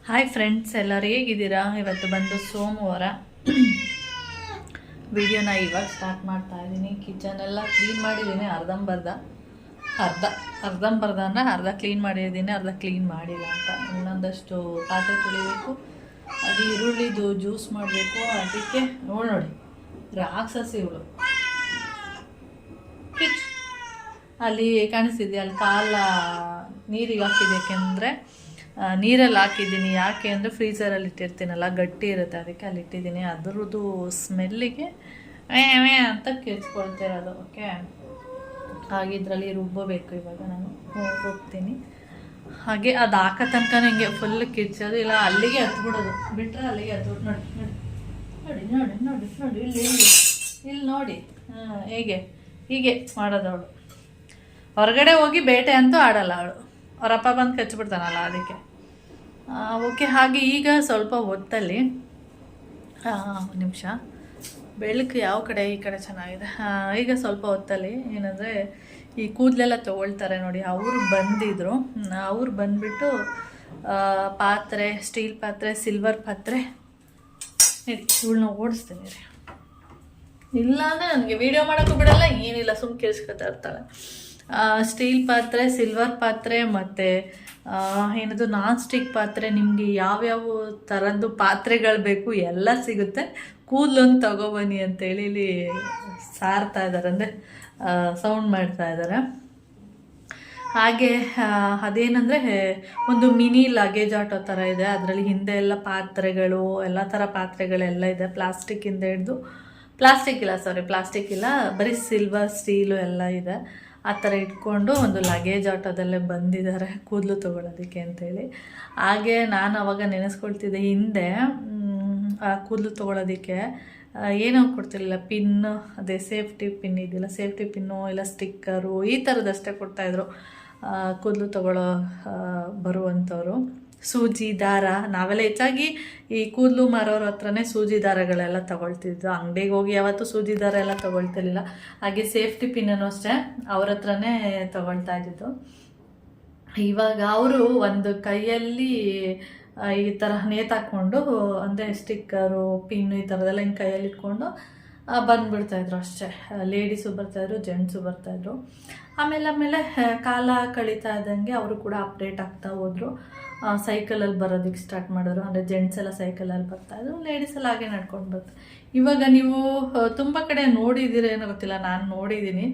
Hi friends, ಎಲ್ಲರೂ ಹೇಗಿದ್ದೀರಾ? ಇವತ್ತು ಬಂದು ಸೋಮವಾರ. ವಿಡಿಯೋನ ಇವಾಗ ಸ್ಟಾರ್ಟ್ ಮಾಡ್ತಾ ಇದ್ದೀನಿ. ಕಿಚನ್ ಎಲ್ಲ ಕ್ಲೀನ್ ಮಾಡಿದ್ದೀನಿ, ಅರ್ಧಂಬರ್ಧ ಅಂದರೆ ಅರ್ಧ ಕ್ಲೀನ್ ಮಾಡಿದ್ದೀನಿ, ಅರ್ಧ ಕ್ಲೀನ್ ಮಾಡಿಲ್ಲ ಅಂತ. ಇನ್ನೊಂದಷ್ಟು ಪಾತ್ರೆ ತೊಳಿಬೇಕು, ಅದು ಈರುಳ್ಳಿದು ಜ್ಯೂಸ್ ಮಾಡಬೇಕು. ಅದಕ್ಕೆ ನೋಡಿ ರಾಕ್ಷಸಿ ಇವಳು ಅಲ್ಲಿ ಕಾಣಿಸ್ತಿದೆ, ಅಲ್ಲಿ ಕಾಲ ನೀರಿಗೆ ಹಾಕಿದೆ. ಯಾಕೆಂದರೆ ನೀರಲ್ಲಿ ಹಾಕಿದ್ದೀನಿ. ಯಾಕೆ ಅಂದರೆ ಫ್ರೀಝರಲ್ಲಿ ಇಟ್ಟಿರ್ತೀನಲ್ಲ, ಗಟ್ಟಿ ಇರುತ್ತೆ, ಅದಕ್ಕೆ ಅಲ್ಲಿ ಇಟ್ಟಿದ್ದೀನಿ. ಅದರದ್ದು ಸ್ಮೆಲ್ಲಿಗೆ ಅಂತ ಕಿರ್ಚ್ಕೊಳ್ತಿರೋದು. ಓಕೆ, ಹಾಗೆ ಇದರಲ್ಲಿ ರುಬ್ಬಬೇಕು. ಇವಾಗ ನಾನು ರುಬ್ತೀನಿ. ಹಾಗೆ ಅದು ಹಾಕೋ ತನಕ ಹಿಂಗೆ ಫುಲ್ ಕಿರ್ಚೋದು, ಇಲ್ಲ ಅಲ್ಲಿಗೆ ಹತ್ಬಿಡೋದು. ಬಿಟ್ಟರೆ ಅಲ್ಲಿಗೆ ಹತ್ಬಿಟ್ಟು ನೋಡಿ ನೋಡಿ ನೋಡಿ ನೋಡಿ ನೋಡಿ ಇಲ್ಲಿ ನೋಡಿ ಹೀಗೆ ಮಾಡೋದು ಅವಳು. ಹೊರಗಡೆ ಹೋಗಿ ಬೇಟೆ ಅಂತೂ ಆಡಲ್ಲ ಅವಳು, ಅವರಪ್ಪ ಬಂದು ಕಚ್ಚಿಬಿಡ್ತಾನಲ್ಲ, ಅದಕ್ಕೆ. ಓಕೆ, ಹಾಗೆ ಈಗ ಸ್ವಲ್ಪ ಹೊತ್ತಲ್ಲಿ ಒಂದು ನಿಮಿಷ, ಬೆಳಕು ಯಾವ ಕಡೆ, ಈ ಕಡೆ ಚೆನ್ನಾಗಿದೆ. ಈಗ ಸ್ವಲ್ಪ ಹೊತ್ತಲ್ಲಿ ಏನಂದರೆ ಈ ಕೂದಲೆಲ್ಲ ತೊಗೊಳ್ತಾರೆ ನೋಡಿ, ಅವರು ಬಂದಿದ್ರು. ಅವ್ರು ಬಂದುಬಿಟ್ಟು ಪಾತ್ರೆ, ಸ್ಟೀಲ್ ಪಾತ್ರೆ, ಸಿಲ್ವರ್ ಪಾತ್ರೆ, ಇವಳನ್ನ ಓಡಿಸ್ತೀನಿ ರೀ. ಇಲ್ಲ ಅಂದರೆ ನನಗೆ ವೀಡಿಯೋ ಮಾಡೋಕ್ಕೂ ಬಿಡಲ್ಲ, ಏನಿಲ್ಲ, ಸುಮ್ಮನೆ ಕೇಳಿಸ್ಕೊತಾ ಇರ್ತಾಳೆ. ಸ್ಟೀಲ್ ಪಾತ್ರೆ, ಸಿಲ್ವರ್ ಪಾತ್ರೆ ಮತ್ತು ಏನದು ನಾನ್ ಸ್ಟಿಕ್ ಪಾತ್ರೆ, ನಿಮಗೆ ಯಾವ್ಯಾವ ಥರದ್ದು ಪಾತ್ರೆಗಳು ಬೇಕು ಎಲ್ಲ ಸಿಗುತ್ತೆ. ಕೂದಲೊಂದು ತಗೊಬನ್ನಿ ಅಂತೇಳಿ ಇಲ್ಲಿ ಸಾರ್ತಾ ಇದ್ದಾರೆ, ಅಂದರೆ ಸೌಂಡ್ ಮಾಡ್ತಾ ಇದ್ದಾರೆ. ಹಾಗೆ ಅದೇನೆಂದರೆ ಒಂದು ಮಿನಿ ಲಗೇಜ್ ಆಟೋ ಥರ ಇದೆ. ಅದರಲ್ಲಿ ಹಿಂದೆ ಎಲ್ಲ ಪಾತ್ರೆಗಳು, ಎಲ್ಲ ಥರ ಪಾತ್ರೆಗಳೆಲ್ಲ ಇದೆ. ಪ್ಲಾಸ್ಟಿಕ್ ಇಲ್ಲ, ಬರೀ ಸಿಲ್ವರ್, ಸ್ಟೀಲು ಎಲ್ಲ ಇದೆ. ಆ ಥರ ಇಟ್ಕೊಂಡು ಒಂದು ಲಗೇಜ್ ಆಟೋದಲ್ಲೇ ಬಂದಿದ್ದಾರೆ ಕೂದಲು ತೊಗೊಳೋದಕ್ಕೆ ಅಂತೇಳಿ. ಹಾಗೆ ನಾನು ಅವಾಗ ನೆನೆಸ್ಕೊಳ್ತಿದ್ದೆ, ಹಿಂದೆ ಕೂದಲು ತೊಗೊಳೋದಕ್ಕೆ ಏನೋ ಕೊಡ್ತಿರ್ಲಿಲ್ಲ, ಪಿನ್ನು, ಅದೇ ಸೇಫ್ಟಿ ಪಿನ್ ಇದೆಯಲ್ಲ, ಸೇಫ್ಟಿ ಪಿನ್ನು ಇಲ್ಲ ಸ್ಟಿಕ್ಕರು, ಈ ಥರದಷ್ಟೇ ಕೊಡ್ತಾಯಿದ್ರು ಕೂದಲು ತೊಗೊಳ್ಳೋ ಬರುವಂಥವ್ರು. ಸೂಜಿ ದಾರ, ನಾವೆಲ್ಲ ಹೆಚ್ಚಾಗಿ ಈ ಕೂದಲು ಮಾರೋರ ಹತ್ರನೇ ಸೂಜಿ ದಾರಗಳೆಲ್ಲ ತೊಗೊಳ್ತಿದ್ದು. ಅಂಗಡಿಗೆ ಹೋಗಿ ಯಾವತ್ತೂ ಸೂಜಿ ದಾರ ಎಲ್ಲ ತೊಗೊಳ್ತಿರ್ಲಿಲ್ಲ. ಹಾಗೆ ಸೇಫ್ಟಿ ಪಿನ್ನೂ ಅಷ್ಟೇ ಅವ್ರ ಹತ್ರನೇ ತೊಗೊಳ್ತಾ ಇದ್ದಿದ್ದು. ಇವಾಗ ಅವರು ಒಂದು ಕೈಯಲ್ಲಿ ಈ ಥರ ನೇತಾಕೊಂಡು, ಅಂದರೆ ಸ್ಟಿಕ್ಕರು, ಪಿನ್ನು, ಈ ಥರದೆಲ್ಲ ಹಿಂಗೆ ಕೈಯಲ್ಲಿ ಇಟ್ಕೊಂಡು ಬಂದುಬಿಡ್ತಾಯಿದ್ರು ಅಷ್ಟೇ. ಲೇಡೀಸು ಬರ್ತಾಯಿದ್ರು, ಜೆಂಟ್ಸು ಬರ್ತಾಯಿದ್ರು. ಆಮೇಲೆ ಕಾಲ ಕಳೀತಾ ಇದ್ದಂಗೆ ಅವರು ಕೂಡ ಅಪ್ಡೇಟ್ ಆಗ್ತಾ ಹೋದರು. ಸೈಕಲಲ್ಲಿ ಬರೋದಕ್ಕೆ ಸ್ಟಾರ್ಟ್ ಮಾಡಿದ್ರು. ಅಂದರೆ ಜೆಂಟ್ಸ್ ಎಲ್ಲ ಸೈಕಲಲ್ಲಿ ಬರ್ತಾಯಿದ್ರು, ಲೇಡೀಸ್ ಎಲ್ಲ ಹಾಗೆ ನಡ್ಕೊಂಡು ಬರ್ತಾರೆ. ಇವಾಗ ನೀವು ತುಂಬ ಕಡೆ ನೋಡಿದ್ದೀರ ಏನೋ ಗೊತ್ತಿಲ್ಲ, ನಾನು ನೋಡಿದ್ದೀನಿ,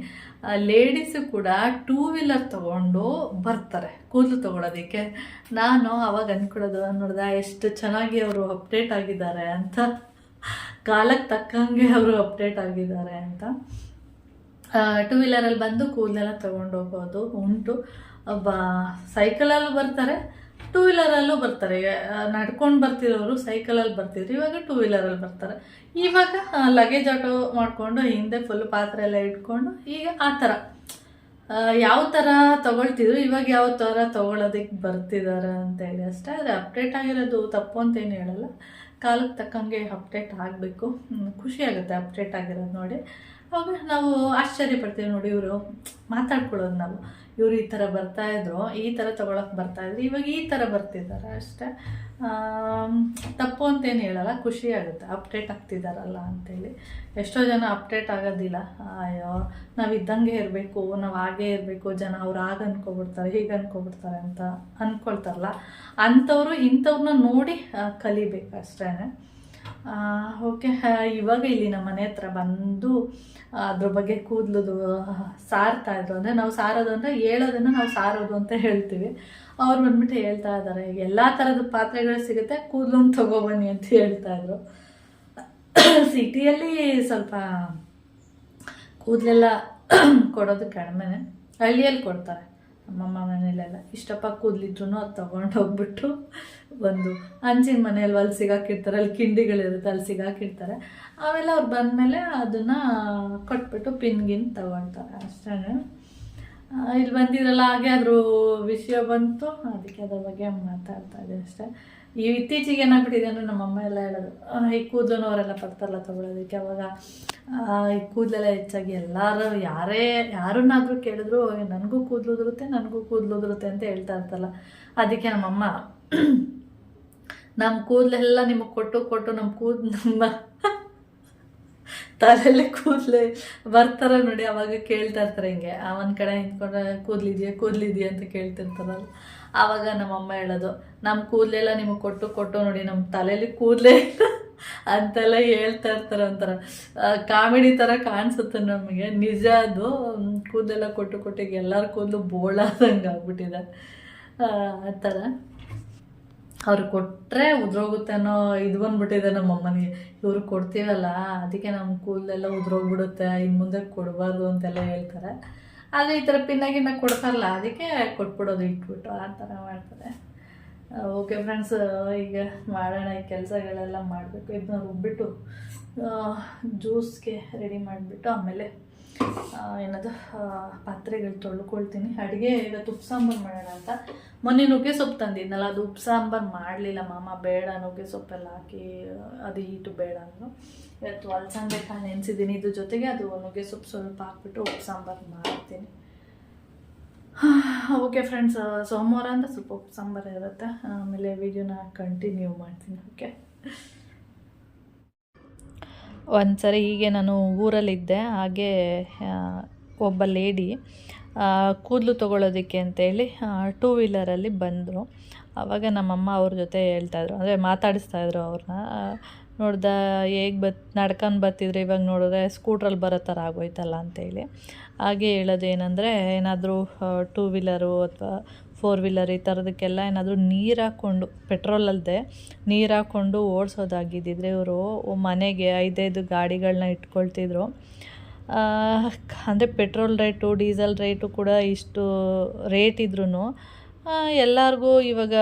ಲೇಡೀಸು ಕೂಡ 2 ವೀಲರ್ ತೊಗೊಂಡು ಬರ್ತಾರೆ ಕೂದಲು ತೊಗೊಳೋದಕ್ಕೆ. ನಾನು ಅವಾಗ ಅಂದ್ಕೊಳ್ಳೋದು ನೋಡಿದೆ, ಎಷ್ಟು ಚೆನ್ನಾಗಿ ಅವರು ಅಪ್ಡೇಟ್ ಆಗಿದ್ದಾರೆ ಅಂತ, ಕಾಲಕ್ಕೆ ತಕ್ಕಂಗೆ ಅವರು ಅಪ್ಡೇಟ್ ಆಗಿದ್ದಾರೆ ಅಂತ. 2 ವೀಲರಲ್ಲಿ ಬಂದು ಕೂದಲೆಲ್ಲ ತೊಗೊಂಡು ಹೋಗೋದು ಉಂಟು. ಸೈಕಲಲ್ಲೂ ಬರ್ತಾರೆ, 2 ವೀಲರಲ್ಲೂ ಬರ್ತಾರೆ. ನಡ್ಕೊಂಡು ಬರ್ತಿರೋರು ಸೈಕಲಲ್ಲಿ ಬರ್ತಿದ್ರು, ಇವಾಗ 2 ವೀಲರಲ್ಲಿ ಬರ್ತಾರೆ. ಇವಾಗ ಲಗೇಜ್ ಆಟೋ ಮಾಡಿಕೊಂಡು ಹಿಂದೆ ಫುಲ್ ಪಾತ್ರೆ ಎಲ್ಲ ಇಟ್ಕೊಂಡು, ಈಗ ಆ ಥರ ಯಾವ ಥರ ತೊಗೊಳ್ತಿದ್ರು, ಇವಾಗ ಯಾವ ಥರ ತೊಗೊಳೋದಕ್ಕೆ ಬರ್ತಿದ್ದಾರೆ ಅಂತೇಳಿ ಅಷ್ಟೇ. ಆದರೆ ಅಪ್ಡೇಟ್ ಆಗಿರೋದು ತಪ್ಪು ಅಂತೇನು ಹೇಳಲ್ಲ, ಕಾಲಕ್ಕೆ ತಕ್ಕಂಗೆ ಅಪ್ಡೇಟ್ ಆಗಬೇಕು. ಖುಷಿಯಾಗುತ್ತೆ ಅಪ್ಡೇಟ್ ಆಗಿರೋದು ನೋಡಿ. ಅವಾಗ ನಾವು ಆಶ್ಚರ್ಯ ಪಡ್ತೀವಿ ನೋಡಿ, ಇವರು ಮಾತಾಡ್ಕೊಳ್ಳೋದು ನಾವು, ಇವರು ಈ ಥರ ಬರ್ತಾಯಿದ್ರು, ಈ ಥರ ತೊಗೊಳಕ್ಕೆ ಬರ್ತಾಯಿದ್ರು, ಇವಾಗ ಈ ಥರ ಬರ್ತಿದ್ದಾರೆ ಅಷ್ಟೇ. ತಪ್ಪು ಅಂತೇನು ಹೇಳಲ್ಲ, ಖುಷಿಯಾಗುತ್ತೆ ಅಪ್ಡೇಟ್ ಆಗ್ತಿದ್ದಾರಲ್ಲ ಅಂಥೇಳಿ. ಎಷ್ಟೋ ಜನ ಅಪ್ಡೇಟ್ ಆಗೋದಿಲ್ಲ, ಅಯ್ಯೋ ನಾವು ಇದ್ದಂಗೆ ಇರಬೇಕು, ನಾವು ಹಾಗೇ ಇರಬೇಕು, ಜನ ಅವ್ರು ಹಾಗೆ ಅಂದ್ಕೊಬಿಡ್ತಾರೆ, ಹೀಗೆ ಅಂದ್ಕೊಬಿಡ್ತಾರೆ ಅಂತ ಅಂದ್ಕೊಳ್ತಾರಲ್ಲ, ಅಂಥವ್ರು ಇಂಥವ್ರನ್ನ ನೋಡಿ ಕಲಿಬೇಕು ಅಷ್ಟೇ. ಓಕೆ, ಇವಾಗ ಇಲ್ಲಿ ನಮ್ಮ ಮನೆ ಹತ್ರ ಬಂದು ಅದ್ರ ಬಗ್ಗೆ ಕೂದಲುದು ಸಾರ್ತಾಯಿದ್ರು. ಅಂದರೆ ನಾವು ಸಾರೋದು ಅಂದರೆ ಹೇಳೋದನ್ನು ನಾವು ಸಾರೋದು ಅಂತ ಹೇಳ್ತೀವಿ. ಅವ್ರು ಬಂದ್ಬಿಟ್ಟು ಹೇಳ್ತಾ ಇದ್ದಾರೆ, ಎಲ್ಲ ಥರದ ಪಾತ್ರೆಗಳು ಸಿಗುತ್ತೆ, ಕೂದಲೊಂದು ತೊಗೊಬನ್ನಿ ಅಂತ ಹೇಳ್ತಾಯಿದ್ರು. ಸಿಟಿಯಲ್ಲಿ ಸ್ವಲ್ಪ ಕೂದಲೆಲ್ಲ ಕೊಡೋದು ಕಡಿಮೆನೆ, ಹಳ್ಳಿಯಲ್ಲಿ ಕೊಡ್ತಾರೆ. ನಮ್ಮಮ್ಮ ಮನೇಲೆಲ್ಲ ಇಷ್ಟಪ್ಪ ಕೂದಲಿದ್ರು ಅದು ತೊಗೊಂಡು ಹೋಗ್ಬಿಟ್ಟು ಒಂದು ಹಂಚಿನ ಮನೆಯಲ್ಲಿ ಅಲ್ಲಿ ಸಿಗಾಕಿರ್ತಾರೆ, ಅಲ್ಲಿ ಕಿಂಡಿಗಳಿರುತ್ತೆ, ಅಲ್ಲಿ ಸಿಗಾಕಿರ್ತಾರೆ. ಆಮೇಲೆ ಅವ್ರು ಬಂದಮೇಲೆ ಅದನ್ನು ಕೊಟ್ಬಿಟ್ಟು ಪಿನ್ಗಿನ್ ತೊಗೊಳ್ತಾರೆ ಅಷ್ಟೇ. ಇಲ್ಲಿ ಬಂದಿರಲ್ಲ, ಹಾಗೆ ಅದ್ರ ವಿಷಯ ಬಂತು, ಅದಕ್ಕೆ ಅದ್ರ ಬಗ್ಗೆ ಮಾತಾಡ್ತಾ ಇದೆ ಅಷ್ಟೇ. ಇತ್ತೀಚೆಗೆ ಏನಾಗ್ಬಿಟ್ಟಿದೆ ಅಂದರೆ ನಮ್ಮಮ್ಮ ಎಲ್ಲ ಹೇಳೋದು, ಈ ಕೂದಲುನವರೆಲ್ಲ ಬರ್ತಾರಲ್ಲ ತೊಗೊಳೋದಕ್ಕೆ, ಅವಾಗ ಈ ಕೂದಲೆಲ್ಲ ಹೆಚ್ಚಾಗಿ ಎಲ್ಲರೂ ಯಾರನ್ನಾದರೂ ಕೇಳಿದ್ರು ನನಗೂ ಕೂದಲು ಉದುರುತ್ತೆ ಅಂತ ಹೇಳ್ತಾ ಇರ್ತಲ್ಲ. ಅದಕ್ಕೆ ನಮ್ಮಮ್ಮ ನಮ್ಮ ಕೂದಲೆಲ್ಲ ನಿಮಗೆ ಕೊಟ್ಟು ಕೊಟ್ಟು ನಮ್ಮ ತಲೆಯಲ್ಲಿ ಕೂದಲೇ ಬರ್ತಾರೆ ನೋಡಿ, ಅವಾಗ ಕೇಳ್ತಾ ಇರ್ತಾರೆ ಹಿಂಗೆ, ಒಂದು ಕಡೆ ನಿಂತ್ಕೊಂಡ್ರೆ ಕೂದಲಿದೆಯಾ ಅಂತ ಕೇಳ್ತಿರ್ತಾರಲ್ಲ, ಆವಾಗ ನಮ್ಮಮ್ಮ ಹೇಳೋದು, ನಮ್ಮ ಕೂದಲೆಲ್ಲ ನಿಮಗೆ ಕೊಟ್ಟು ಕೊಟ್ಟು ನೋಡಿ ನಮ್ಮ ತಲೆಯಲ್ಲಿ ಕೂದಲೇ ಅಂತೆಲ್ಲ ಹೇಳ್ತಾ ಇರ್ತಾರೆ. ಒಂಥರ ಕಾಮಿಡಿ ಥರ ಕಾಣಿಸುತ್ತೆ ನಮಗೆ, ನಿಜ ಅದು. ಕೂದಲೆಲ್ಲ ಕೊಟ್ಟು ಕೊಟ್ಟಿಗೆ ಎಲ್ಲರ ಕೂದಲು ಬೋಳಾದಂಗೆ ಆಗ್ಬಿಟ್ಟಿದೆ. ಆ ಥರ ಅವ್ರಿಗೆ ಕೊಟ್ಟರೆ ಉದ್ರೋಗುತ್ತೆ ಅನ್ನೋ ಇದು ಬಂದ್ಬಿಟ್ಟಿದೆ ನಮ್ಮಮ್ಮನಿಗೆ. ಇವ್ರು ಕೊಡ್ತೀವಲ್ಲ ಅದಕ್ಕೆ ನಮ್ಮ ಕೂದಲೆಲ್ಲ ಉದ್ರೋಗ್ಬಿಡುತ್ತೆ, ಇನ್ನು ಮುಂದೆ ಕೊಡಬಾರ್ದು ಅಂತೆಲ್ಲ ಹೇಳ್ತಾರೆ. ಆದರೆ ಈ ಥರ ಪಿನ್ನಾಗಿನ್ನ ಕೊಡ್ತಾರಲ್ಲ ಅದಕ್ಕೆ ಕೊಟ್ಬಿಡೋದು, ಇಟ್ಬಿಟ್ಟು ಆ ಥರ ಮಾಡ್ತಾರೆ. ಓಕೆ ಫ್ರೆಂಡ್ಸ್, ಈಗ ಮಾಡೋಣ, ಈ ಕೆಲಸಗಳೆಲ್ಲ ಮಾಡಬೇಕು. ಇದನ್ನ ರುಬ್ಬಿಟ್ಟು ಜ್ಯೂಸ್ಗೆ ರೆಡಿ ಮಾಡಿಬಿಟ್ಟು ಆಮೇಲೆ ಏನದು ಪಾತ್ರೆಗಳು ತೊಳ್ಕೊಳ್ತೀನಿ. ಅಡುಗೆ ಇವತ್ತು ಉಪ್ಪು ಸಾಂಬಾರು ಮಾಡೋಣ ಅಂತ. ಮೊನ್ನೆ ನುಗ್ಗೆ ಸೊಪ್ಪು ತಂದಿದ್ನಲ್ಲ, ಅದು ಉಪ್ಪು ಸಾಂಬಾರು ಮಾಡಲಿಲ್ಲ ಮಾಮ, ಬೇಡ ನುಗ್ಗೆ ಸೊಪ್ಪೆಲ್ಲ ಹಾಕಿ ಅದು ಹೀಟು ಬೇಡ ಅಂದರು. ಇವತ್ತು ಅಲಸಂದೆ ಕಾಳು ನೆನೆಸಿದ್ದೀನಿ, ಇದ್ರ ಜೊತೆಗೆ ಅದು ನುಗ್ಗೆ ಸೊಪ್ಪು ಸ್ವಲ್ಪ ಹಾಕ್ಬಿಟ್ಟು ಉಪ್ಪು ಸಾಂಬಾರು ಮಾಡ್ತೀನಿ. ಓಕೆ ಫ್ರೆಂಡ್ಸ್, ಸೋಮವಾರ ಅಂದರೆ ಸ್ವಲ್ಪ ಉಪ್ಪು ಸಾಂಬಾರು ಇರುತ್ತೆ. ಆಮೇಲೆ ವೀಡಿಯೋನ ಕಂಟಿನ್ಯೂ ಮಾಡ್ತೀನಿ. ಓಕೆ, ಒಂದು ಸರಿ ಹೀಗೆ ನಾನು ಊರಲ್ಲಿದ್ದೆ, ಹಾಗೆ ಒಬ್ಬ ಲೇಡಿ ಕೂದಲು ತೊಗೊಳೋದಕ್ಕೆ ಅಂತೇಳಿ 2 ವೀಲರಲ್ಲಿ ಬಂದರು. ಆವಾಗ ನಮ್ಮಮ್ಮ ಅವ್ರ ಜೊತೆ ಹೇಳ್ತಾಯಿದ್ರು, ಅಂದರೆ ಮಾತಾಡಿಸ್ತಾಯಿದ್ರು ಅವ್ರನ್ನ. ನೋಡ್ದೆ ಹೇಗೆ ನಡ್ಕೊಂಡು ಬರ್ತಿದ್ರು, ಇವಾಗ ನೋಡಿದ್ರೆ ಸ್ಕೂಟ್ರಲ್ಲಿ ಬರೋ ಥರ ಆಗೋಯ್ತಲ್ಲ ಅಂತೇಳಿ. ಹಾಗೆ ಹೇಳೋದು ಏನಂದರೆ, ಏನಾದರೂ 2 ವೀಲರು ಅಥವಾ 4 ವೀಲರ್ ಈ ಥರದಕ್ಕೆಲ್ಲ ಏನಾದರೂ ನೀರು ಹಾಕ್ಕೊಂಡು, ಪೆಟ್ರೋಲ್ ಅಲ್ಲದೆ ನೀರು ಹಾಕ್ಕೊಂಡು ಓಡಿಸೋದಾಗಿದ್ದಿದ್ರೆ ಇವರು ಮನೆಗೆ 5 ಗಾಡಿಗಳನ್ನ ಇಟ್ಕೊಳ್ತಿದ್ರು. ಅಂದರೆ ಪೆಟ್ರೋಲ್ ರೇಟು, ಡೀಸೆಲ್ ರೇಟು ಕೂಡ ಇಷ್ಟು ರೇಟ್ ಇದ್ರೂ ಎಲ್ಲರಿಗೂ ಇವಾಗ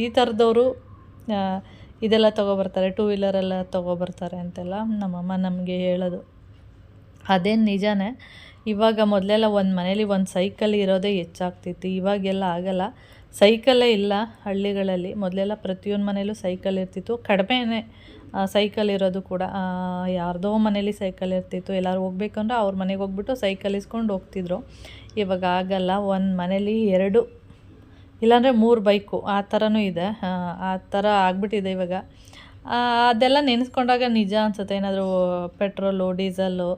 ಈ ಥರದವರು ಇದೆಲ್ಲ ತೊಗೊಬರ್ತಾರೆ, 2 ವೀಲರೆಲ್ಲ ತೊಗೊಬರ್ತಾರೆ ಅಂತೆಲ್ಲ ನಮ್ಮಮ್ಮ ನಮಗೆ ಹೇಳೋದು. ಅದೇನು ನಿಜಾನೇ. ಇವಾಗ ಮೊದಲೆಲ್ಲ ಒಂದು ಮನೇಲಿ ಒಂದು ಸೈಕಲ್ ಇರೋದೇ ಹೆಚ್ಚಾಗ್ತಿತ್ತು, ಇವಾಗೆಲ್ಲ ಆಗಲ್ಲ. ಸೈಕಲ್ಲೇ ಇಲ್ಲ ಹಳ್ಳಿಗಳಲ್ಲಿ. ಮೊದಲೆಲ್ಲ ಪ್ರತಿಯೊಂದು ಮನೇಲೂ ಸೈಕಲ್ ಇರ್ತಿತ್ತು, ಕಡಿಮೆನೇ ಸೈಕಲ್ ಇರೋದು ಕೂಡ. ಯಾರ್ದೋ ಮನೇಲಿ ಸೈಕಲ್ ಇರ್ತಿತ್ತು, ಎಲ್ಲರೂ ಹೋಗ್ಬೇಕಂದ್ರೆ ಅವ್ರ ಮನೆಗೆ ಹೋಗ್ಬಿಟ್ಟು ಸೈಕಲ್ ಇಸ್ಕೊಂಡು ಹೋಗ್ತಿದ್ರು. ಇವಾಗ ಆಗಲ್ಲ, ಒಂದು ಮನೇಲಿ 2 ಇಲ್ಲಾಂದರೆ 3 ಬೈಕು ಆ ಥರನೂ ಇದೆ. ಆ ಥರ ಆಗಿಬಿಟ್ಟಿದೆ ಇವಾಗ. ಅದೆಲ್ಲ ನೆನೆಸ್ಕೊಂಡಾಗ ನಿಜ ಅನಿಸುತ್ತೆ. ಏನಾದರೂ ಪೆಟ್ರೋಲು ಡೀಸಲ್ಲು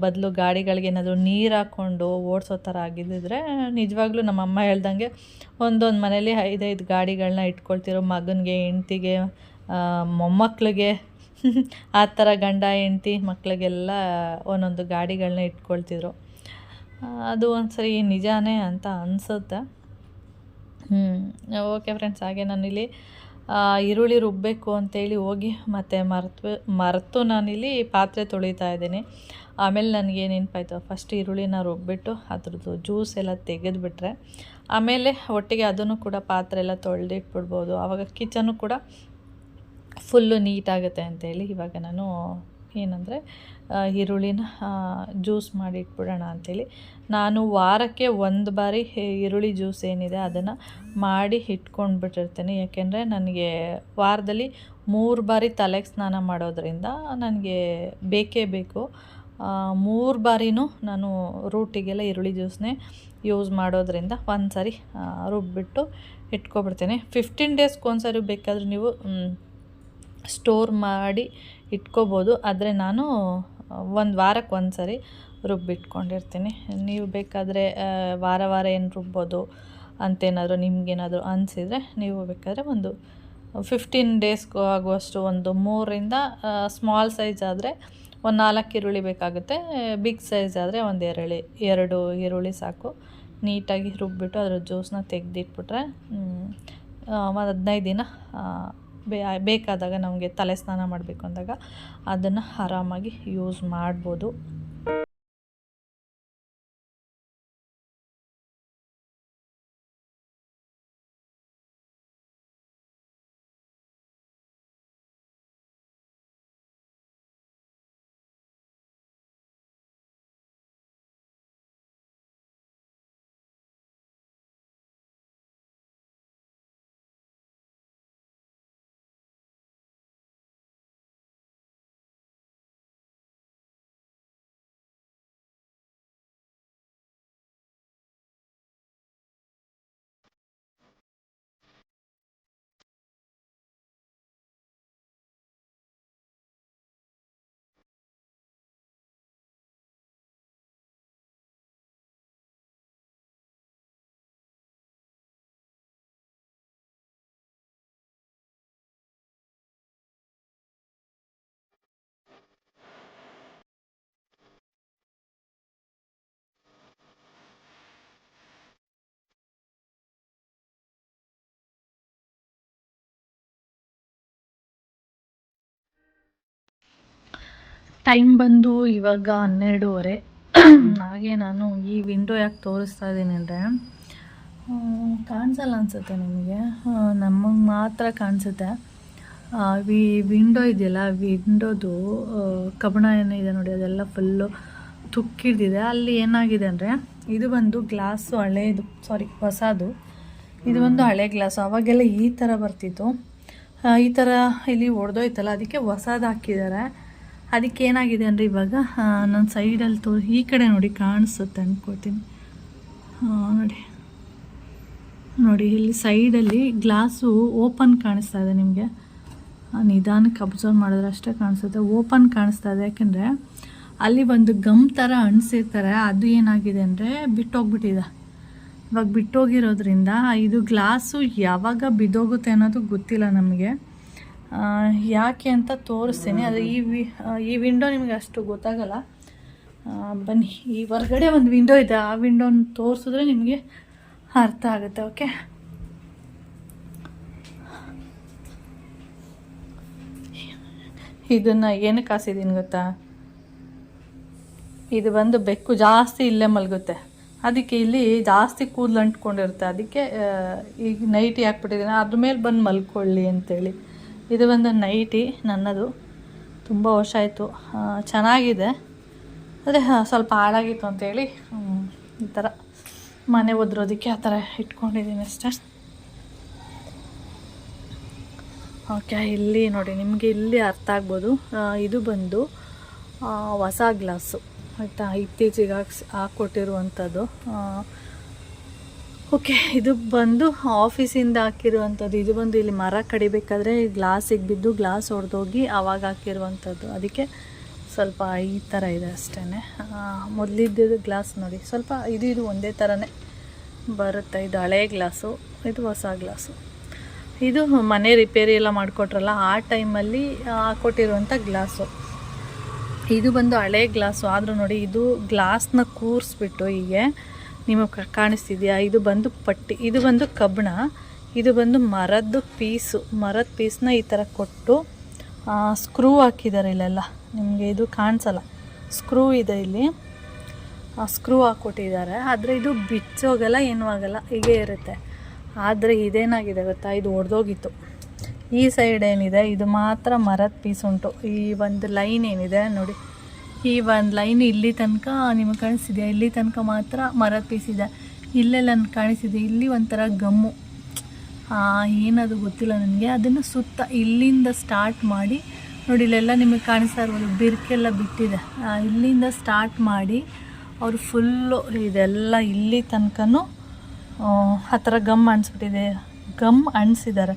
ಬದಲು ಗಾಡಿಗಳಿಗೆ ಏನಾದರೂ ನೀರು ಹಾಕ್ಕೊಂಡು ಓಡಿಸೋ ಥರ ಆಗಿದ್ದಿದ್ರೆ ನಿಜವಾಗ್ಲೂ ನಮ್ಮಮ್ಮ ಹೇಳ್ದಂಗೆ ಒಂದೊಂದು ಮನೇಲಿ 5 ಗಾಡಿಗಳನ್ನ ಇಟ್ಕೊಳ್ತಿರೋ, ಮಗನಿಗೆ, ಹೆಂಡ್ತಿಗೆ, ಮೊಮ್ಮಕ್ಕಳಿಗೆ ಆ ಥರ ಗಂಡ ಹೆಂಡ್ತಿ ಮಕ್ಕಳಿಗೆಲ್ಲ ಒಂದೊಂದು ಗಾಡಿಗಳನ್ನ ಇಟ್ಕೊಳ್ತಿದ್ರು. ಅದು ಒಂದು ಸರಿ ನಿಜಾನೇ ಅಂತ ಅನಿಸುತ್ತೆ. ಓಕೆ ಫ್ರೆಂಡ್ಸ್, ಹಾಗೆ ನಾನಿಲ್ಲಿ ಈರುಳ್ಳಿ ರುಬ್ಬಬೇಕು ಅಂತೇಳಿ ಹೋಗಿ ಮತ್ತೆ ಮರೆತು ನಾನಿಲ್ಲಿ ಪಾತ್ರೆ ತೊಳಿತಾ ಇದ್ದೀನಿ. ಆಮೇಲೆ ನನಗೆ ನೆನಪಾಯ್ತು, ಫಸ್ಟ್ ಈರುಳ್ಳಿನ ರುಬ್ಬಿಟ್ಟು ಅದ್ರದ್ದು ಜ್ಯೂಸ್ ಎಲ್ಲ ತೆಗೆದುಬಿಟ್ರೆ ಆಮೇಲೆ ಒಟ್ಟಿಗೆ ಅದನ್ನು ಕೂಡ ಪಾತ್ರೆ ಎಲ್ಲ ತೊಳೆದಿಟ್ಬಿಡ್ಬೋದು. ಆವಾಗ ಕಿಚನ್ನು ಕೂಡ ಫುಲ್ಲು ನೀಟಾಗುತ್ತೆ ಅಂತೇಳಿ ಇವಾಗ ನಾನು ಏನಂದರೆ ಈರುಳ್ಳಿನ ಜ್ಯೂಸ್ ಮಾಡಿ ಇಟ್ಬಿಡೋಣ ಅಂಥೇಳಿ ನಾನು ವಾರಕ್ಕೆ 1 ಬಾರಿ ಈರುಳ್ಳಿ ಜ್ಯೂಸ್ ಏನಿದೆ ಅದನ್ನು ಮಾಡಿ ಇಟ್ಕೊಂಡ್ಬಿಟ್ಟಿರ್ತೀನಿ. ಯಾಕೆಂದರೆ ನನಗೆ ವಾರದಲ್ಲಿ 3 ಬಾರಿ ತಲೆಗೆ ಸ್ನಾನ ಮಾಡೋದ್ರಿಂದ ನನಗೆ ಬೇಕೇ ಬೇಕು. 3 ಬಾರಿನೂ ನಾನು ರೂಟಿಗೆಲ್ಲ ಈರುಳ್ಳಿ ಜ್ಯೂಸ್ನೇ ಯೂಸ್ ಮಾಡೋದ್ರಿಂದ ಒಂದು ಸಾರಿ ರುಬ್ಬಿಟ್ಟು ಇಟ್ಕೊಬಿಡ್ತೀನಿ. 15 ಡೇಸ್ಗೊಂದ್ಸರಿ ಬೇಕಾದರೆ ನೀವು ಸ್ಟೋರ್ ಮಾಡಿ ಇಟ್ಕೋಬೋದು. ಆದರೆ ನಾನು 1 ವಾರಕ್ಕೆ 1 ಸರಿ ರುಬ್ಬಿಟ್ಕೊಂಡಿರ್ತೀನಿ. ನೀವು ಬೇಕಾದರೆ ವಾರ ಏನು ರುಬ್ಬೋದು ಅಂತೇನಾದರೂ ನಿಮಗೇನಾದರೂ ಅನಿಸಿದರೆ ನೀವು ಬೇಕಾದರೆ ಒಂದು 15 ಡೇಸ್ಗೂ ಆಗುವಷ್ಟು ಒಂದು 3ರಿಂದ ಸ್ಮಾಲ್ ಸೈಜ್ ಆದರೆ ಒಂದು 4 ಈರುಳ್ಳಿ ಬೇಕಾಗುತ್ತೆ. ಬಿಗ್ ಸೈಜ್ ಆದರೆ ಒಂದು 2 ಈರುಳ್ಳಿ ಸಾಕು. ನೀಟಾಗಿ ರುಬ್ಬಿಟ್ಟು ಅದರ ಜ್ಯೂಸನ್ನ ತೆಗೆದಿಟ್ಬಿಟ್ರೆ 15 ದಿನ ಬೇಕಾದಾಗ ನಮಗೆ ತಲೆ ಸ್ನಾನ ಮಾಡಬೇಕು ಅಂದಾಗ ಅದನ್ನು ಆರಾಮಾಗಿ ಯೂಸ್ ಮಾಡ್ಬೋದು. ಟೈಮ್ ಬಂದು ಇವಾಗ 12:30. ಹಾಗೆ ನಾನು ಈ ವಿಂಡೋ ಯಾಕೆ ತೋರಿಸ್ತಾ ಇದ್ದೀನಿ ಅಂದರೆ ಕಾಣಿಸಲ್ಲ ಅನಿಸುತ್ತೆ ನಿಮಗೆ, ನಮಗೆ ಮಾತ್ರ ಕಾಣಿಸುತ್ತೆ. ಈ ವಿಂಡೋ ಇದೆಯಲ್ಲ, ವಿಂಡೋದು ಕಬ್ಬಣ ಏನಿದೆ ನೋಡಿ ಅದೆಲ್ಲ ಫುಲ್ಲು ತುಕ್ಕಿಡ್ದಿದೆ. ಅಲ್ಲಿ ಏನಾಗಿದೆ ಅಂದರೆ ಇದು ಒಂದು ಗ್ಲಾಸು ಹಳೇದು, ಹೊಸದು. ಇದು ಒಂದು ಹಳೆ ಗ್ಲಾಸು. ಅವಾಗೆಲ್ಲ ಈ ಥರ ಬರ್ತಿತ್ತು, ಈ ಥರ ಇಲ್ಲಿ ಒಡೆದೋಯ್ತಲ್ಲ, ಅದಕ್ಕೆ ಹೊಸದು ಹಾಕಿದ್ದಾರೆ. ಅದಕ್ಕೆ ಏನಾಗಿದೆ ಅಂದರೆ ಇವಾಗ ನನ್ನ ಸೈಡಲ್ಲಿ ಈ ಕಡೆ ನೋಡಿ ಕಾಣಿಸುತ್ತೆ ಅಂದ್ಕೊಳ್ತೀನಿ. ನೋಡಿ ಇಲ್ಲಿ ಸೈಡಲ್ಲಿ ಗ್ಲಾಸು ಓಪನ್ ಕಾಣಿಸ್ತಾ ಇದೆ ನಿಮಗೆ. ನಿಧಾನಕ್ಕೆ ಅಬ್ಸರ್ವ್ ಮಾಡಿದ್ರೆ ಅಷ್ಟೇ ಕಾಣಿಸುತ್ತೆ, ಓಪನ್ ಕಾಣಿಸ್ತಾ ಇದೆ. ಯಾಕೆಂದರೆ ಅಲ್ಲಿ ಒಂದು ಗಮ್ ಥರ ಅಣಿಸಿರ್ತಾರೆ, ಅದು ಏನಾಗಿದೆ ಅಂದರೆ ಬಿಟ್ಟೋಗ್ಬಿಟ್ಟಿದೆ. ಇವಾಗ ಬಿಟ್ಟೋಗಿರೋದ್ರಿಂದ ಇದು ಗ್ಲಾಸು ಯಾವಾಗ ಬಿದ್ದೋಗುತ್ತೆ ಅನ್ನೋದು ಗೊತ್ತಿಲ್ಲ ನಮಗೆ. ಯಾಕೆ ಅಂತ ತೋರಿಸ್ತೀನಿ. ಅದು ಈ ವಿಂಡೋ ನಿಮಗೆ ಅಷ್ಟು ಗೊತ್ತಾಗಲ್ಲ. ಬನ್ನಿ, ಈ ಹೊರಗಡೆ ಒಂದು ವಿಂಡೋ ಇದೆ, ಆ ವಿಂಡೋನ ತೋರಿಸಿದ್ರೆ ನಿಮಗೆ ಅರ್ಥ ಆಗುತ್ತೆ. ಓಕೆ, ಇದನ್ನು ಏನಕ್ಕೆ ಹಾಸಿದ್ದೀನಿ ಗೊತ್ತಾ? ಇದು ಬಂದು ಬೆಕ್ಕು ಜಾಸ್ತಿ ಇಲ್ಲೇ ಮಲಗುತ್ತೆ, ಅದಕ್ಕೆ ಇಲ್ಲಿ ಜಾಸ್ತಿ ಕೂದಲು ಅಂಟ್ಕೊಂಡಿರುತ್ತೆ. ಅದಕ್ಕೆ ಈಗ ನೈಟಿ ಹಾಕ್ಬಿಟ್ಟಿದ್ದೀನಿ, ಅದ್ರ ಮೇಲೆ ಬಂದು ಮಲ್ಕೊಳ್ಳಿ ಅಂತೇಳಿ. ಇದು ಒಂದು ನೈಟಿ ನನ್ನದು, ತುಂಬ ವರ್ಷ ಆಯಿತು, ಚೆನ್ನಾಗಿದೆ. ಆದರೆ ಸ್ವಲ್ಪ ಹಾಳಾಗಿತ್ತು ಅಂತೇಳಿ ಈ ಥರ ಮನೆ ಒದ್ರೋದಕ್ಕೆ ಆ ಥರ ಇಟ್ಕೊಂಡಿದ್ದೀನಿ ಅಷ್ಟೇ. ಓಕೆ, ಇಲ್ಲಿ ನೋಡಿ, ನಿಮಗೆ ಇಲ್ಲಿ ಅರ್ಥ ಆಗ್ಬೋದು. ಇದು ಬಂದು ಹೊಸ ಗ್ಲಾಸು ಆಯಿತಾ, ಇತ್ತೀಚೆಗೆ ಹಾಕ್ಕೊಟ್ಟಿರುವಂಥದ್ದು. ಓಕೆ, ಇದು ಬಂದು ಆಫೀಸಿಂದ ಹಾಕಿರುವಂಥದ್ದು. ಇದು ಬಂದು ಇಲ್ಲಿ ಮರ ಕಡಿಬೇಕಾದ್ರೆ ಗ್ಲಾಸಿಗೆ ಬಿದ್ದು ಗ್ಲಾಸ್ ಹೊಡೆದೋಗಿ ಆವಾಗ ಹಾಕಿರುವಂಥದ್ದು. ಅದಕ್ಕೆ ಸ್ವಲ್ಪ ಈ ಥರ ಇದೆ ಅಷ್ಟೇ. ಮೊದಲಿದ್ದು ಗ್ಲಾಸ್ ನೋಡಿ, ಸ್ವಲ್ಪ ಇದು ಒಂದೇ ಥರನೇ ಬರುತ್ತೆ. ಇದು ಹಳೆ ಗ್ಲಾಸು, ಇದು ಹೊಸ ಗ್ಲಾಸು. ಇದು ಮನೆ ರಿಪೇರಿ ಎಲ್ಲ ಮಾಡಿಕೊಟ್ರಲ್ಲ ಆ ಟೈಮಲ್ಲಿ ಹಾಕ್ಕೊಟ್ಟಿರುವಂಥ ಗ್ಲಾಸು. ಇದು ಬಂದು ಹಳೆ ಗ್ಲಾಸು, ಆದರೂ ನೋಡಿ ಇದು ಗ್ಲಾಸ್ನ ಕೂರಿಸ್ಬಿಟ್ಟು ಹೀಗೆ ನಿಮಗೆ ಕಾಣಿಸ್ತಿದೆಯಾ, ಇದು ಬಂದು ಪಟ್ಟಿ, ಇದು ಬಂದು ಕಬ್ಬಣ, ಇದು ಬಂದು ಮರದ ಪೀಸ್ನ ಈ ಥರ ಕೊಟ್ಟು ಸ್ಕ್ರೂ ಹಾಕಿದ್ದಾರೆ ಇಲ್ಲೆಲ್ಲ. ನಿಮಗೆ ಇದು ಕಾಣಿಸಲ್ಲ, ಸ್ಕ್ರೂ ಇದೆ ಇಲ್ಲಿ, ಸ್ಕ್ರೂ ಹಾಕ್ಕೊಟ್ಟಿದ್ದಾರೆ. ಆದರೆ ಇದು ಬಿಚ್ಚೋಗಲ್ಲ, ಏನೂ ಆಗಲ್ಲ, ಹೀಗೆ ಇರುತ್ತೆ. ಆದರೆ ಇದೇನಾಗಿದೆ ಗೊತ್ತಾ, ಇದು ಒಡೆದೋಗಿತ್ತು. ಈ ಸೈಡ್ ಏನಿದೆ ಇದು ಮಾತ್ರ ಮರದ ಪೀಸ್ ಉಂಟು. ಈ ಒಂದು ಲೈನ್ ಏನಿದೆ ನೋಡಿ, ಈ ಒಂದು ಲೈನ್ ಇಲ್ಲಿ ತನಕ ನಿಮಗೆ ಕಾಣಿಸ್ತಿದೆಯಾ, ಇಲ್ಲಿ ತನಕ ಮಾತ್ರ ಮರದ ಪೀಸ್ ಇದೆ. ಇಲ್ಲೆಲ್ಲ ಕಾಣಿಸ್ತಿದೆ, ಇಲ್ಲಿ ಒಂಥರ ಗಮ್ಮು, ಏನದು ಗೊತ್ತಿಲ್ಲ ನನಗೆ. ಅದನ್ನು ಸುತ್ತ ಇಲ್ಲಿಂದ ಸ್ಟಾರ್ಟ್ ಮಾಡಿ ನೋಡಿ, ಇಲ್ಲೆಲ್ಲ ನಿಮಗೆ ಕಾಣಿಸ್ತಾ ಇರ್ಬೋದು, ಬಿರ್ಕೆಲ್ಲ ಬಿಟ್ಟಿದೆ. ಇಲ್ಲಿಂದ ಸ್ಟಾರ್ಟ್ ಮಾಡಿ ಅವರು ಫುಲ್ಲು ಇದೆಲ್ಲ ಇಲ್ಲಿ ತನಕನೂ ಆ ಥರ ಗಮ್ ಅಣಿಸಿದ್ದಾರೆ.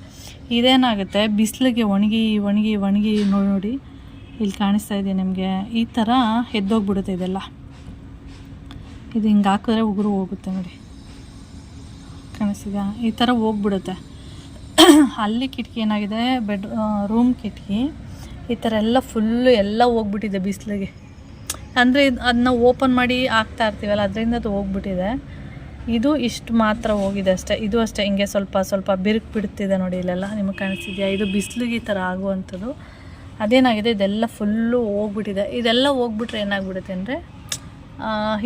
ಇದೇನಾಗುತ್ತೆ, ಬಿಸಿಲಿಗೆ ಒಣಗಿ ನೋಡಿ ಇಲ್ಲಿ ಕಾಣಿಸ್ತಾ ಇದೆ ನಿಮಗೆ, ಈ ಥರ ಎದ್ದೋಗ್ಬಿಡುತ್ತೆ ಇದೆಲ್ಲ. ಇದು ಹಿಂಗೆ ಹಾಕಿದ್ರೆ ಉಗುರು ಹೋಗುತ್ತೆ ನೋಡಿ, ಕಾಣಿಸ್ತಿದೆ, ಈ ಥರ ಹೋಗ್ಬಿಡುತ್ತೆ. ಅಲ್ಲಿ ಕಿಟಕಿ ಏನಾಗಿದೆ, ರೂಮ್ ಕಿಟಕಿ ಈ ಥರ ಎಲ್ಲ ಫುಲ್ಲು ಎಲ್ಲ ಹೋಗ್ಬಿಟ್ಟಿದೆ ಬಿಸಿಲಿಗೆ. ಅಂದರೆ ಅದನ್ನ ಓಪನ್ ಮಾಡಿ ಹಾಕ್ತಾ ಇರ್ತೀವಲ್ಲ, ಅದರಿಂದ ಅದು ಹೋಗ್ಬಿಟ್ಟಿದೆ. ಇದು ಇಷ್ಟು ಮಾತ್ರ ಹೋಗಿದೆ ಅಷ್ಟೇ. ಇದು ಅಷ್ಟೇ, ಹಿಂಗೆ ಸ್ವಲ್ಪ ಬಿರುಕು ಬಿಡ್ತಿದೆ ನೋಡಿ, ಇಲ್ಲೆಲ್ಲ ನಿಮಗೆ ಕಾಣಿಸ್ತಿದೆಯಾ. ಇದು ಬಿಸಿಲಿಗೆ ಈ ಥರ ಆಗುವಂಥದ್ದು. ಅದೇನಾಗಿದೆ, ಇದೆಲ್ಲ ಫುಲ್ಲು ಹೋಗ್ಬಿಟ್ಟಿದೆ. ಇದೆಲ್ಲ ಹೋಗ್ಬಿಟ್ರೆ ಏನಾಗ್ಬಿಡುತ್ತೆ ಅಂದರೆ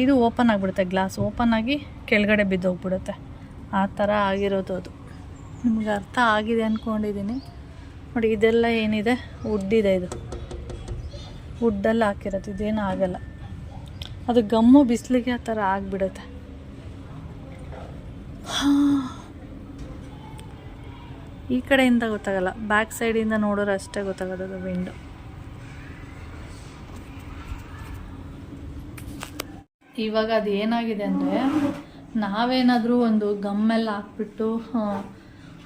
ಇದು ಓಪನ್ ಆಗಿಬಿಡುತ್ತೆ, ಗ್ಲಾಸ್ ಓಪನ್ ಆಗಿ ಕೆಳಗಡೆ ಬಿದ್ದೋಗ್ಬಿಡುತ್ತೆ. ಆ ಥರ ಆಗಿರೋದು ಅದು. ನಿಮಗೆ ಅರ್ಥ ಆಗಿದೆ ಅಂದ್ಕೊಂಡಿದ್ದೀನಿ ನೋಡಿ. ಇದೆಲ್ಲ ಏನಿದೆ, ವುಡ್ಡಿದೆ, ಇದು ವುಡ್ಡಲ್ಲಿ ಹಾಕಿರೋದು, ಇದೇನು ಆಗಲ್ಲ. ಅದು ಗಮ್ಮು ಬಿಸಿಲಿಗೆ ಆ ಥರ ಆಗಿಬಿಡುತ್ತೆ. ಈ ಕಡೆಯಿಂದ ಗೊತ್ತಾಗಲ್ಲ, ಬ್ಯಾಕ್ ಸೈಡಿಂದ ನೋಡೋರು ಅಷ್ಟೇ ಗೊತ್ತಾಗೋದು ವಿಂಡೋ. ಇವಾಗ ಅದು ಏನಾಗಿದೆ ಅಂದರೆ, ನಾವೇನಾದರೂ ಒಂದು ಗಮ್ಮೆಲ್ಲ ಹಾಕ್ಬಿಟ್ಟು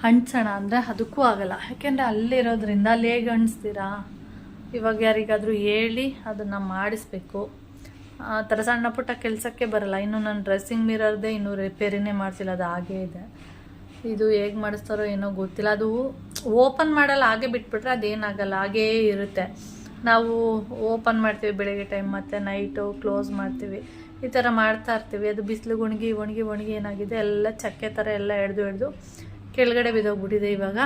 ಅಂಟ್ಸೋಣ ಅಂದರೆ ಅದಕ್ಕೂ ಆಗಲ್ಲ. ಯಾಕೆಂದರೆ ಅಲ್ಲಿರೋದ್ರಿಂದ ಅಲ್ಲಿ ಹೇಗೆ ಅಂಟಿಸ್ತೀರಾ? ಇವಾಗ ಯಾರಿಗಾದರೂ ಹೇಳಿ ಅದನ್ನು ಮಾಡಿಸ್ಬೇಕು. ಆ ಥರ ಸಣ್ಣ ಪುಟ್ಟ ಕೆಲಸಕ್ಕೆ ಬರಲ್ಲ. ಇನ್ನು ನನ್ನ ಡ್ರೆಸ್ಸಿಂಗ್ ಮಿರರ್ದೇ ಇನ್ನೂ ರಿಪೇರಿನೇ ಮಾಡ್ತಿಲ್ಲ, ಅದು ಹಾಗೇ ಇದೆ. ಇದು ಹೇಗೆ ಮಾಡಿಸ್ತಾರೋ ಏನೋ ಗೊತ್ತಿಲ್ಲ. ಅದು ಓಪನ್ ಮಾಡಲ್ಲ, ಹಾಗೆ ಬಿಟ್ಬಿಟ್ರೆ ಅದೇನಾಗಲ್ಲ, ಹಾಗೇ ಇರುತ್ತೆ. ನಾವು ಓಪನ್ ಮಾಡ್ತೀವಿ ಬೆಳಗ್ಗೆ ಟೈಮ್, ಮತ್ತು ನೈಟು ಕ್ಲೋಸ್ ಮಾಡ್ತೀವಿ, ಈ ಥರ ಮಾಡ್ತಾ ಇರ್ತೀವಿ. ಅದು ಬಿಸಿಲಿಗೆ ಒಣಗಿ ಏನಾಗಿದೆ, ಎಲ್ಲ ಚಕ್ಕೆ ಥರ ಎಲ್ಲ ಎಳೆದು ಕೆಳಗಡೆ ಬಿದ್ದೋಗ್ಬಿಟ್ಟಿದೆ. ಇವಾಗ